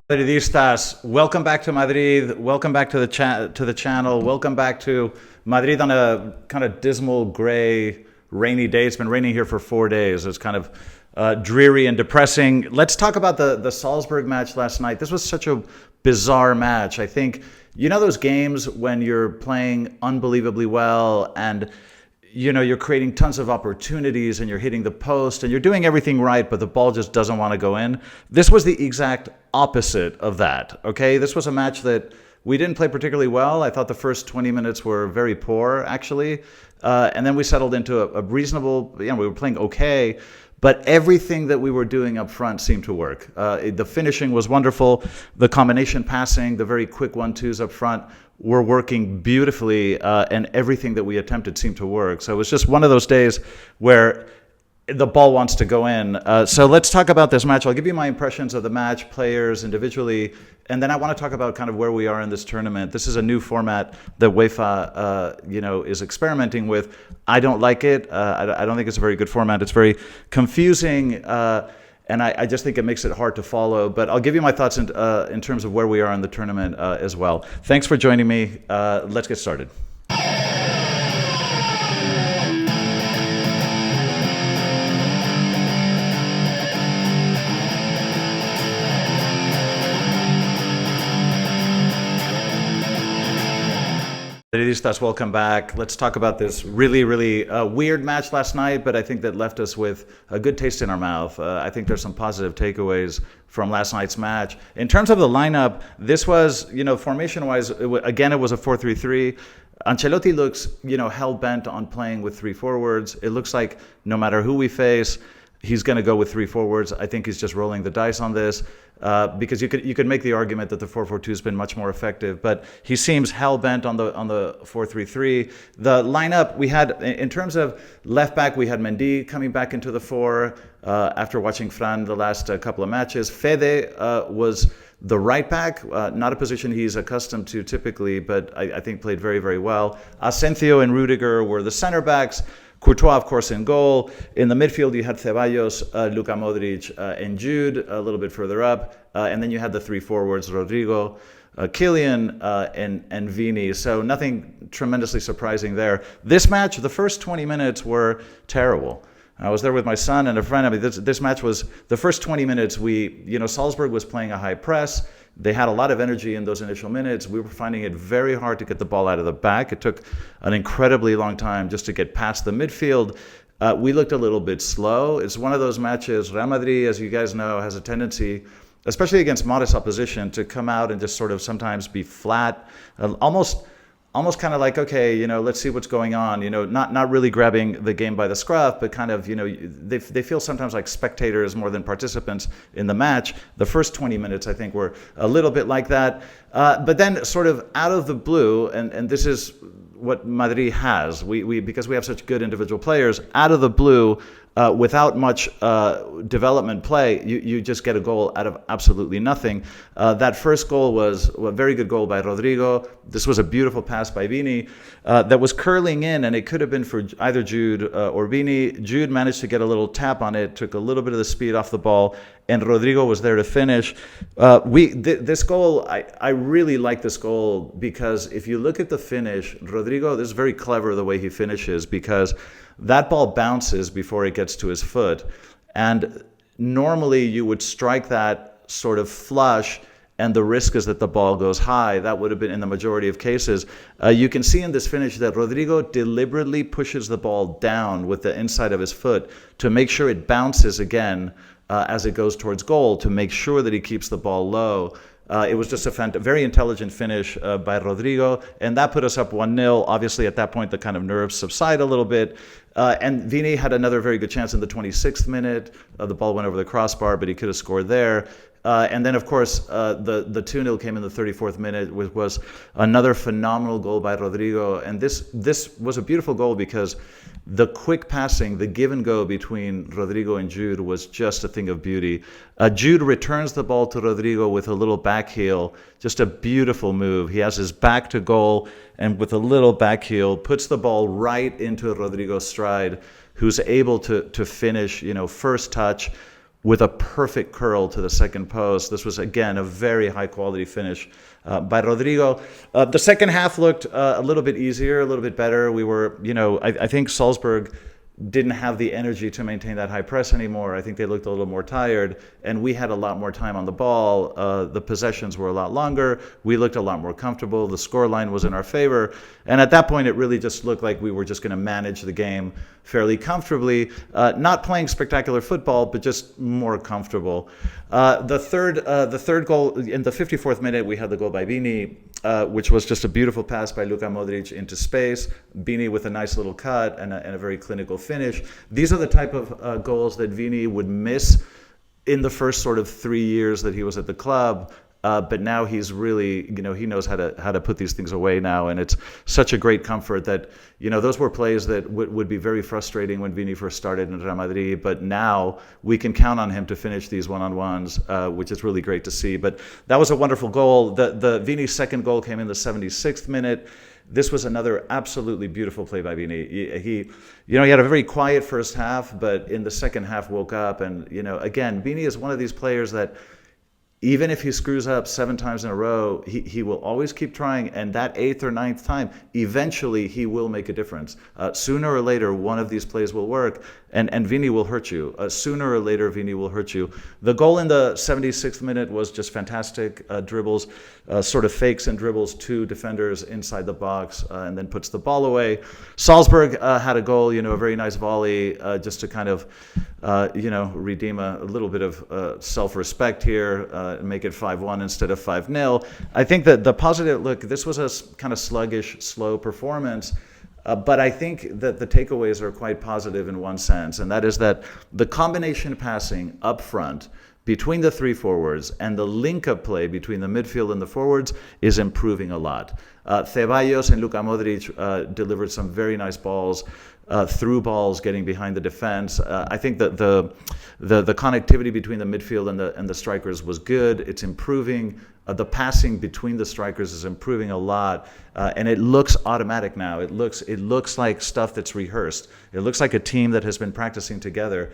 Madridistas, welcome back to Madrid. Welcome back to the channel. Welcome back to Madrid on a kind of dismal, gray, rainy day. It's been raining here for 4 days. It's kind of dreary and depressing. Let's talk about the Salzburg match last night. This was such a bizarre match. I think you know those games when you're playing unbelievably well and you're creating tons of opportunities and you're hitting the post and you're doing everything right, but the ball just doesn't want to go in. This was the exact opposite of that. Okay, this was a match that we didn't play particularly well. I thought the first 20 minutes were very poor, actually, and then we settled into a reasonable. We were playing okay. But everything that we were doing up front seemed to work. The finishing was wonderful. The combination passing, the very quick 1-2s up front were working beautifully, and everything that we attempted seemed to work. So it was just one of those days where the ball wants to go in. So let's talk about this match. I'll give you my impressions of the match, players individually, and then I want to talk about kind of where we are in this tournament. This is a new format that UEFA, is experimenting with. I don't like it. I don't think it's a very good format. It's very confusing, and I just think it makes it hard to follow. But I'll give you my thoughts in terms of where we are in the tournament as well. Thanks for joining me. Let's get started. Madridistas, welcome back. Let's talk about this really, really weird match last night, but I think that left us with a good taste in our mouth. I think there's some positive takeaways from last night's match. In terms of the lineup, this was, formation-wise, it was a 4-3-3. Ancelotti looks, hell-bent on playing with three forwards. It looks like no matter who we face, he's going to go with three forwards. I think he's just rolling the dice on this because you could make the argument that the 4-4-2 has been much more effective, but he seems hell bent on the 4-3-3. The lineup we had in terms of left back, we had Mendy coming back into the four after watching Fran the last couple of matches. Fede was the right back, not a position he's accustomed to typically, but I think played very, very well. Asensio and Rudiger were the center backs. Courtois, of course, in goal. In the midfield, you had Ceballos, Luka Modric, and Jude a little bit further up. And then you had the three forwards, Rodrigo, Kylian, and Vini. So nothing tremendously surprising there. This match, the first 20 minutes were terrible. I was there with my son and a friend. I mean, this match was, the first 20 minutes, Salzburg was playing a high press. They had a lot of energy in those initial minutes. We were finding it very hard to get the ball out of the back. It took an incredibly long time just to get past the midfield. We looked a little bit slow. It's one of those matches. Real Madrid, as you guys know, has a tendency, especially against modest opposition, to come out and just sort of sometimes be flat, almost kind of like, okay, let's see what's going on, not really grabbing the game by the scruff, but kind of, they feel sometimes like spectators more than participants in the match. The first 20 minutes, I think, were a little bit like that. But then sort of out of the blue, and this is what Madrid has, we because we have such good individual players, out of the blue, without much development play, you just get a goal out of absolutely nothing. That first goal was a very good goal by Rodrigo. This was a beautiful pass by Vini that was curling in, and it could have been for either Jude or Vini. Jude managed to get a little tap on it, took a little bit of the speed off the ball, and Rodrigo was there to finish. This goal, I really like this goal because if you look at the finish, Rodrigo, this is very clever the way he finishes because that ball bounces before it gets to his foot. And normally you would strike that sort of flush and the risk is that the ball goes high. That would have been in the majority of cases. You can see in this finish that Rodrigo deliberately pushes the ball down with the inside of his foot to make sure it bounces again as it goes towards goal, to make sure that he keeps the ball low. It was just a very intelligent finish by Rodrigo, and that put us up 1-0. Obviously, at that point, the kind of nerves subside a little bit. And Vini had another very good chance in the 26th minute. The ball went over the crossbar, but he could have scored there. And then, of course, the 2-0 came in the 34th minute, which was another phenomenal goal by Rodrigo. And this was a beautiful goal because the quick passing, the give and go between Rodrigo and Jude was just a thing of beauty. Jude returns the ball to Rodrigo with a little back heel, just a beautiful move. He has his back to goal, and with a little back heel, puts the ball right into Rodrigo's stride, who's able to finish, first touch. with a perfect curl to the second post. This was, again, a very high-quality finish by Rodrigo. The second half looked a little bit easier, a little bit better. We were, I think Salzburg didn't have the energy to maintain that high press anymore. I think they looked a little more tired, and we had a lot more time on the ball. The possessions were a lot longer. We looked a lot more comfortable. The scoreline was in our favor. And at that point, it really just looked like we were just going to manage the game fairly comfortably, not playing spectacular football, but just more comfortable. The third goal, in the 54th minute, we had the goal by Vini, which was just a beautiful pass by Luka Modric into space. Vini with a nice little cut and a very clinical finish. These are the type of goals that Vini would miss in the first sort of 3 years that he was at the club. But now he's really, he knows how to put these things away now. And it's such a great comfort that, those were plays that would be very frustrating when Vini first started in Real Madrid. But now we can count on him to finish these one-on-ones, which is really great to see. But that was a wonderful goal. The Vini's second goal came in the 76th minute. This was another absolutely beautiful play by Vini. He had a very quiet first half, but in the second half woke up. And, again, Vini is one of these players that, even if he screws up 7 times in a row, he will always keep trying. And that 8th or 9th time, eventually he will make a difference. Sooner or later, one of these plays will work, and Vini will hurt you. Sooner or later, Vini will hurt you. The goal in the 76th minute was just fantastic. Dribbles, sort of fakes and dribbles 2 defenders inside the box, and then puts the ball away. Salzburg had a goal, a very nice volley, just to kind of, redeem a little bit of self-respect here, make it 5-1 instead of 5-0. I think that the positive, look, this was a kind of sluggish, slow performance, but I think that the takeaways are quite positive in one sense, and that is that the combination passing up front between the 3 forwards and the link-up play between the midfield and the forwards is improving a lot. Ceballos and Luka Modric delivered some very nice balls, through balls, getting behind the defense. I think that the connectivity between the midfield and the strikers was good. It's improving. The passing between the strikers is improving a lot, and it looks automatic now. It looks like stuff that's rehearsed. It looks like a team that has been practicing together.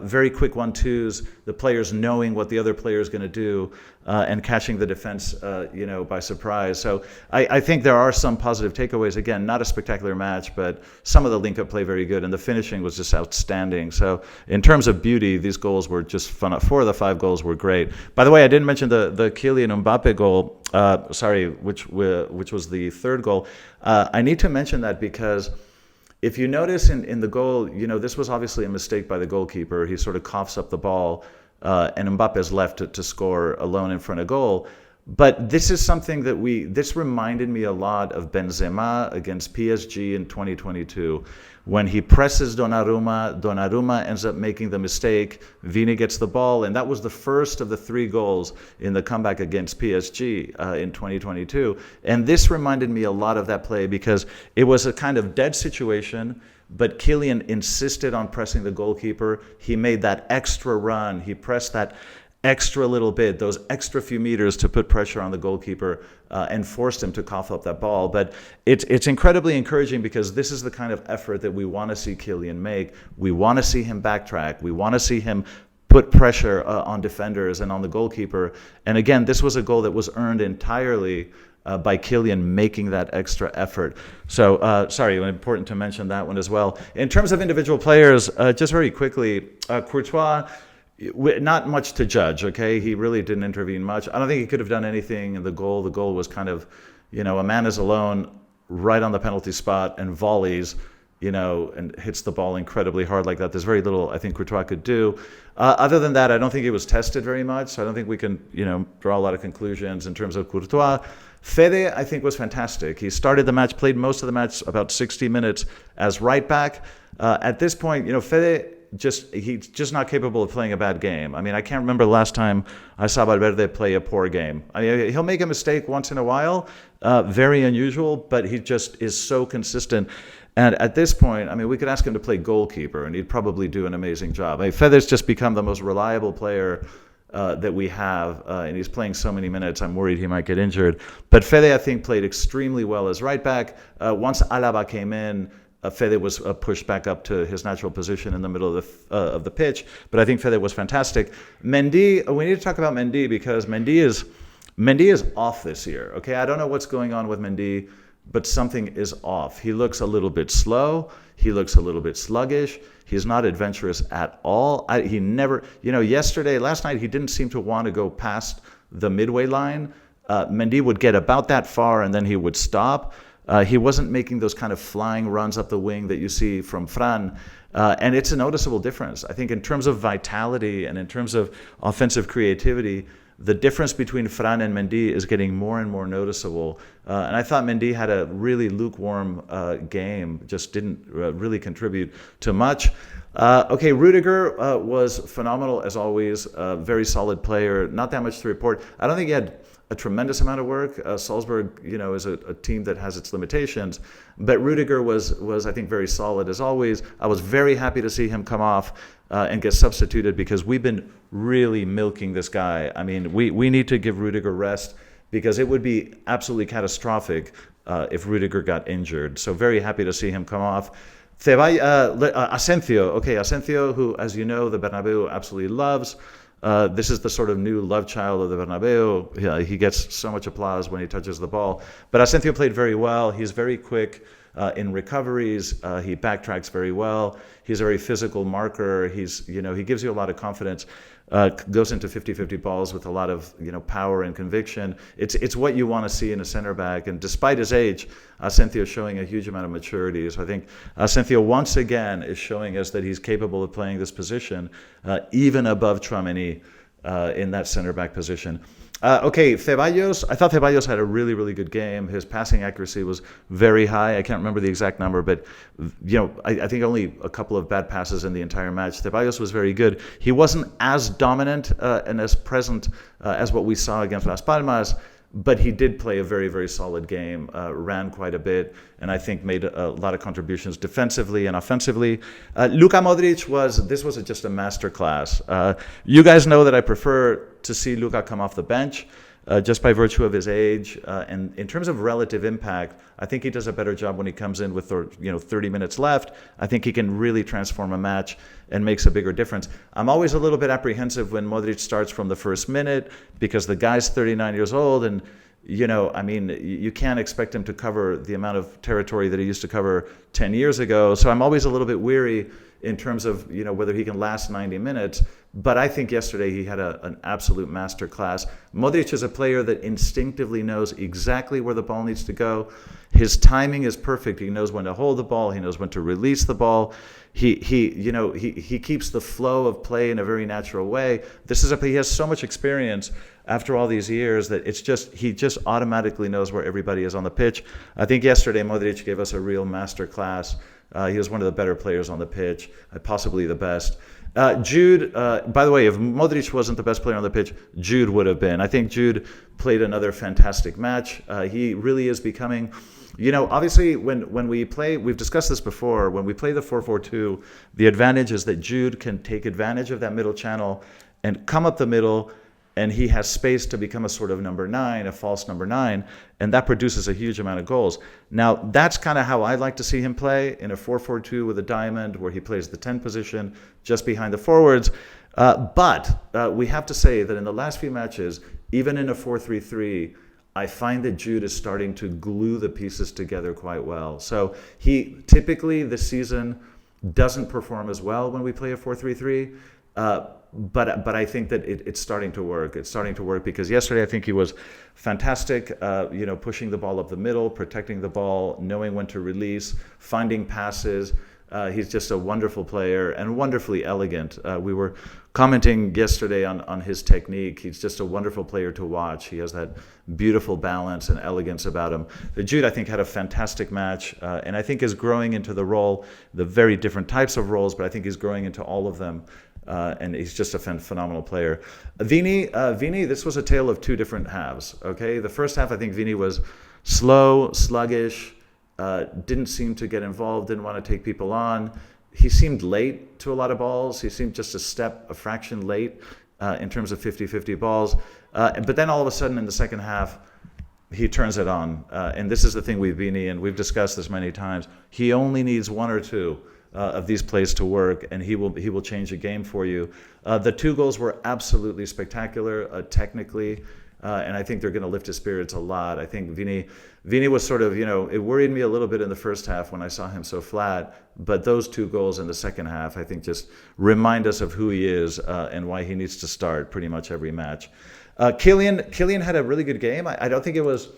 Very quick 1-2s. The players knowing what the other player is going to do, and catching the defense, by surprise. So I think there are some positive takeaways. Again, not a spectacular match, but some of the link-up play very good, and the finishing was just outstanding. So in terms of beauty, these goals were just fun. 4 of the 5 goals were great. By the way, I didn't mention the Kylian Mbappe goal. Which was the third goal. I need to mention that because if you notice in the goal, this was obviously a mistake by the goalkeeper. He sort of coughs up the ball, and Mbappe is left to score alone in front of goal. But this is something that this reminded me a lot of Benzema against PSG in 2022. When he presses Donnarumma ends up making the mistake. Vini gets the ball, and that was the first of the 3 goals in the comeback against PSG in 2022. And this reminded me a lot of that play because it was a kind of dead situation, but Kylian insisted on pressing the goalkeeper. He made that extra run. He pressed that extra little bit, those extra few meters to put pressure on the goalkeeper and forced him to cough up that ball. But it's incredibly encouraging because this is the kind of effort that we want to see Kylian make. We want to see him backtrack. We want to see him put pressure on defenders and on the goalkeeper. And again, this was a goal that was earned entirely by Kylian making that extra effort. So, important to mention that one as well. In terms of individual players, just very quickly, Courtois, not much to judge, okay? He really didn't intervene much. I don't think he could have done anything in the goal. The goal was kind of, a man is alone right on the penalty spot and volleys, and hits the ball incredibly hard like that. There's very little I think Courtois could do. Other than that, I don't think he was tested very much, so I don't think we can, draw a lot of conclusions in terms of Courtois. Fede, I think, was fantastic. He started the match, played most of the match, about 60 minutes as right back. At this point, Fede, he's just not capable of playing a bad game. I mean, I can't remember the last time I saw Valverde play a poor game. I mean, he'll make a mistake once in a while, very unusual, but he just is so consistent. And at this point, I mean, we could ask him to play goalkeeper, and he'd probably do an amazing job. I mean, Fede's just become the most reliable player that we have, and he's playing so many minutes, I'm worried he might get injured. But Fede, I think, played extremely well as right back. Once Alaba came in, Fede was pushed back up to his natural position in the middle of the pitch, but I think Fede was fantastic. Mendy, we need to talk about Mendy because Mendy is off this year. Okay, I don't know what's going on with Mendy, but something is off. He looks a little bit slow. He looks a little bit sluggish. He's not adventurous at all. He never, last night, he didn't seem to want to go past the midway line. Mendy would get about that far and then he would stop. He wasn't making those kind of flying runs up the wing that you see from Fran. And it's a noticeable difference. I think in terms of vitality and in terms of offensive creativity, the difference between Fran and Mendy is getting more and more noticeable. And I thought Mendy had a really lukewarm game, just didn't really contribute to much. Rudiger was phenomenal as always, very solid player, not that much to report. I don't think he had a tremendous amount of work. Salzburg, is a team that has its limitations, but Rudiger was I think very solid as always. I was very happy to see him come off and get substituted because we've been really milking this guy. I mean, we need to give Rudiger rest because it would be absolutely catastrophic if Rudiger got injured. So very happy to see him come off. Asensio, who, as you know, the Bernabeu absolutely loves. This is the sort of new love child of the Bernabeu. He gets so much applause when he touches the ball. But Asensio played very well. He's very quick in recoveries. He backtracks very well. He's a very physical marker. He gives you a lot of confidence. Goes into 50-50 balls with a lot of power and conviction. It's what you want to see in a center back. And despite his age, Asensio is showing a huge amount of maturity. So I think Asensio once again is showing us that he's capable of playing this position, even above Tchouaméni in that center back position. Ceballos. I thought Ceballos had a really, really good game. His passing accuracy was very high. I can't remember the exact number, but I think only a couple of bad passes in the entire match. Ceballos was very good. He wasn't as dominant and as present as what we saw against Las Palmas, but he did play a very, very solid game, ran quite a bit, and I think made a lot of contributions defensively and offensively. Luka Modric was just a masterclass. You guys know that I prefer to see Luka come off the bench just by virtue of his age. And in terms of relative impact, I think he does a better job when he comes in with 30 minutes left. I think he can really transform a match and makes a bigger difference. I'm always a little bit apprehensive when Modric starts from the first minute because the guy's 39 years old and you can't expect him to cover the amount of territory that he used to cover 10 years ago. So I'm always a little bit weary in terms of whether he can last 90 minutes. But I think yesterday he had an absolute masterclass. Modric is a player that instinctively knows exactly where the ball needs to go. His timing is perfect. He knows when to hold the ball. He knows when to release the ball. He keeps the flow of play in a very natural way. He has so much experience after all these years that he just automatically knows where everybody is on the pitch. I think yesterday Modric gave us a real masterclass. He was one of the better players on the pitch, possibly the best. Jude, by the way, if Modric wasn't the best player on the pitch, Jude would have been. I think Jude played another fantastic match. He really is becoming, obviously when we play, we've discussed this before, when we play the 4-4-2, the advantage is that Jude can take advantage of that middle channel and come up the middle, and he has space to become a sort of number 9, a false number 9, and that produces a huge amount of goals. Now, that's kind of how I'd like to see him play, in a 4-4-2 with a diamond where he plays the 10 position just behind the forwards. But we have to say that in the last few matches, even in a 4-3-3, I find that Jude is starting to glue the pieces together quite well. So he typically this season doesn't perform as well when we play a 4-3-3. But I think that it's starting to work. It's starting to work because yesterday I think he was fantastic, pushing the ball up the middle, protecting the ball, knowing when to release, finding passes. He's just a wonderful player and wonderfully elegant. We were commenting yesterday on his technique. He's just a wonderful player to watch. He has that beautiful balance and elegance about him. Jude, I think, had a fantastic match and I think is growing into the role, the very different types of roles, but I think he's growing into all of them. And he's just a phenomenal player. Vini, this was a tale of two different halves. Okay, the first half I think Vini was slow, sluggish, didn't seem to get involved, didn't want to take people on. He seemed late to a lot of balls. He seemed just a fraction late in terms of 50-50 balls. But then all of a sudden in the second half, he turns it on. And this is the thing with Vini, and we've discussed this many times. He only needs one or two of these plays to work, and he will change the game for you. The two goals were absolutely spectacular technically, and I think they're going to lift his spirits a lot. I think Vini was sort of, it worried me a little bit in the first half when I saw him so flat, but those two goals in the second half, I think, just remind us of who he is and why he needs to start pretty much every match. Kylian had a really good game. I don't think it was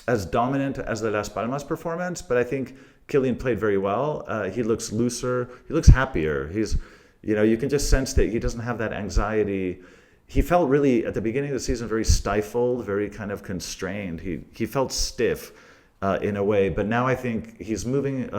as dominant as the Las Palmas performance, but I think Kylian played very well. He looks looser. He looks happier. You can just sense that he doesn't have that anxiety. He felt really, at the beginning of the season, very stifled, very kind of constrained. He felt stiff in a way, but now I think he's moving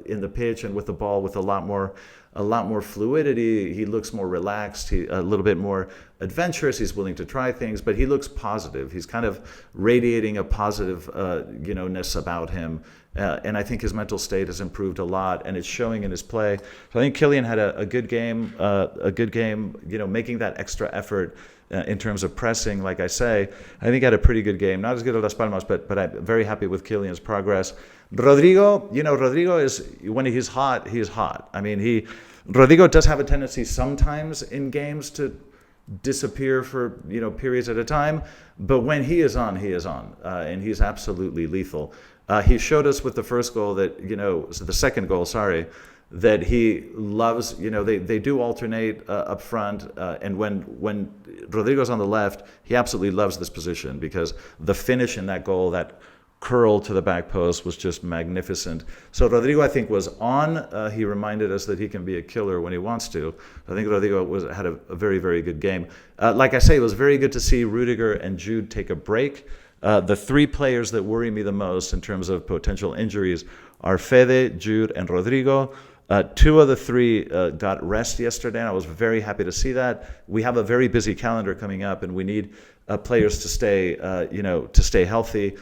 in the pitch and with the ball with a lot more fluidity. He looks more relaxed, a little bit more adventurous. He's willing to try things, but he looks positive. He's kind of radiating a positive ness about him. And I think his mental state has improved a lot, and it's showing in his play. So I think Kylian had a good game, making that extra effort in terms of pressing, like I say. I think he had a pretty good game. Not as good as Las Palmas, but I'm very happy with Kylian's progress. Rodrigo is, when he's hot, he is hot. I mean, Rodrigo does have a tendency sometimes in games to disappear for periods at a time, but when he is on, and he's absolutely lethal. He showed us with the first goal that the second goal, that he loves. They do alternate up front, and when Rodrigo's on the left, he absolutely loves this position because the finish in that goal, that curl to the back post, was just magnificent. So Rodrigo, I think, was on. He reminded us that he can be a killer when he wants to. I think Rodrigo had a very, very good game. Like I say, it was very good to see Rudiger and Jude take a break. The three players that worry me the most in terms of potential injuries are Fede, Jude, and Rodrigo. Two of the three got rest yesterday, and I was very happy to see that. We have a very busy calendar coming up, and we need players to stay healthy.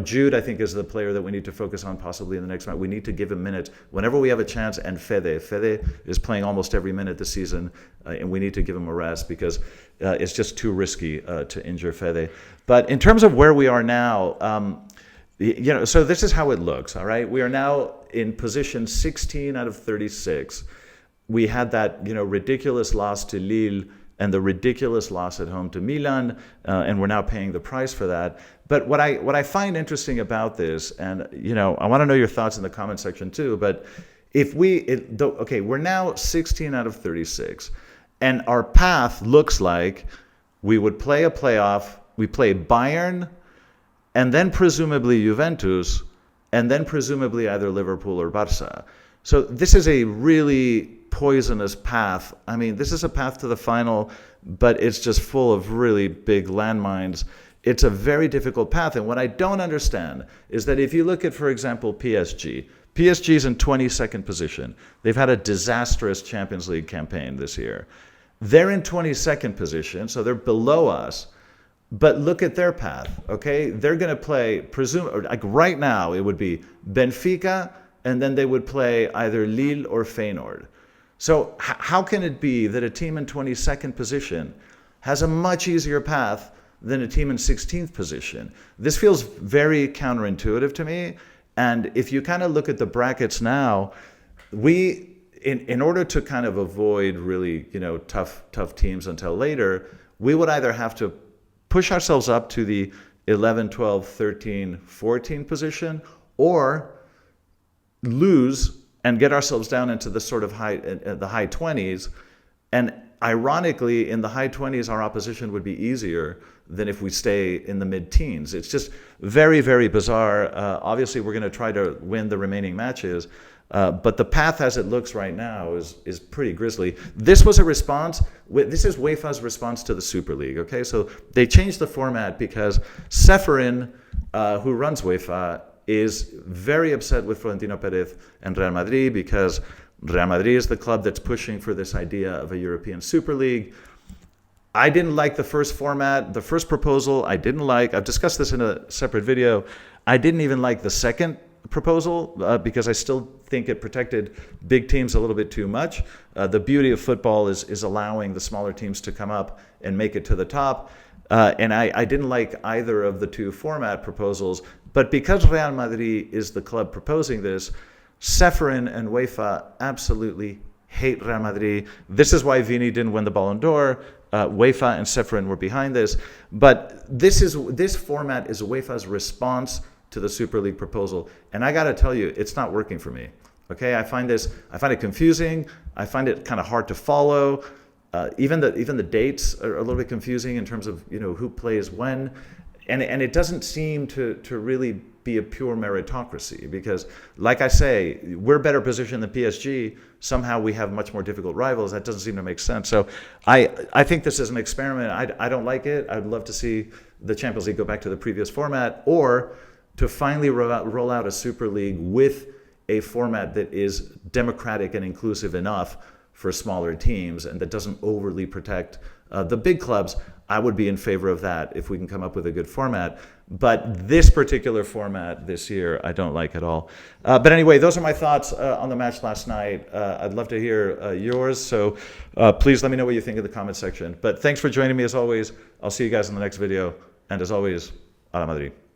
Jude, I think, is the player that we need to focus on possibly in the next match. We need to give him minutes whenever we have a chance. And Fede is playing almost every minute this season, and we need to give him a rest because it's just too risky to injure Fede. But in terms of where we are now, so this is how it looks. All right, we are now in position 16 out of 36. We had that ridiculous loss to Lille and the ridiculous loss at home to Milan, and we're now paying the price for that. But what I find interesting about this, and I want to know your thoughts in the comment section too. But we're now 16 out of 36, and our path looks like we would play a playoff. We play Bayern, and then presumably Juventus, and then presumably either Liverpool or Barca. So this is a really poisonous path. I mean, this is a path to the final, but it's just full of really big landmines. It's a very difficult path. And what I don't understand is that if you look at, for example, PSG's in 22nd position. They've had a disastrous Champions League campaign this year. They're in 22nd position, so they're below us. But look at their path, okay? They're going to play, like right now, it would be Benfica, and then they would play either Lille or Feyenoord. So how can it be that a team in 22nd position has a much easier path than a team in 16th position? This feels very counterintuitive to me. And if you kind of look at the brackets now, in order to kind of avoid really tough teams until later, we would either have to push ourselves up to the 11, 12, 13, 14 position, or lose and get ourselves down into the sort of the high 20s. And ironically, in the high 20s, our opposition would be easier than if we stay in the mid-teens. It's just very, very bizarre. Obviously, we're going to try to win the remaining matches. But the path as it looks right now is pretty grisly. This was a response. This is UEFA's response to the Super League. Okay, so they changed the format because Seferin, who runs UEFA, is very upset with Florentino Perez and Real Madrid because Real Madrid is the club that's pushing for this idea of a European Super League. I didn't like the first format. The first proposal I didn't like. I've discussed this in a separate video. I didn't even like the second proposal because I still think it protected big teams a little bit too much. The beauty of football is allowing the smaller teams to come up and make it to the top. And I didn't like either of the two format proposals. But because Real Madrid is the club proposing this, Ceferin and UEFA absolutely hate Real Madrid. This is why Vini didn't win the Ballon d'Or. UEFA and Ceferin were behind this. But this format is UEFA's response to the Super League proposal. And I got to tell you, it's not working for me. Okay, I find it confusing. I find it kind of hard to follow. Even the dates are a little bit confusing in terms of who plays when, and it doesn't seem to really be a pure meritocracy, because, like I say, we're better positioned than PSG. Somehow we have much more difficult rivals. That doesn't seem to make sense. So I think this is an experiment. I don't like it. I'd love to see the Champions League go back to the previous format, or to finally roll out a Super League with a format that is democratic and inclusive enough for smaller teams and that doesn't overly protect the big clubs. I would be in favor of that if we can come up with a good format. But this particular format this year, I don't like at all. But anyway, those are my thoughts on the match last night. I'd love to hear yours. So please let me know what you think in the comment section. But thanks for joining me as always. I'll see you guys in the next video. And as always, a la Madrid.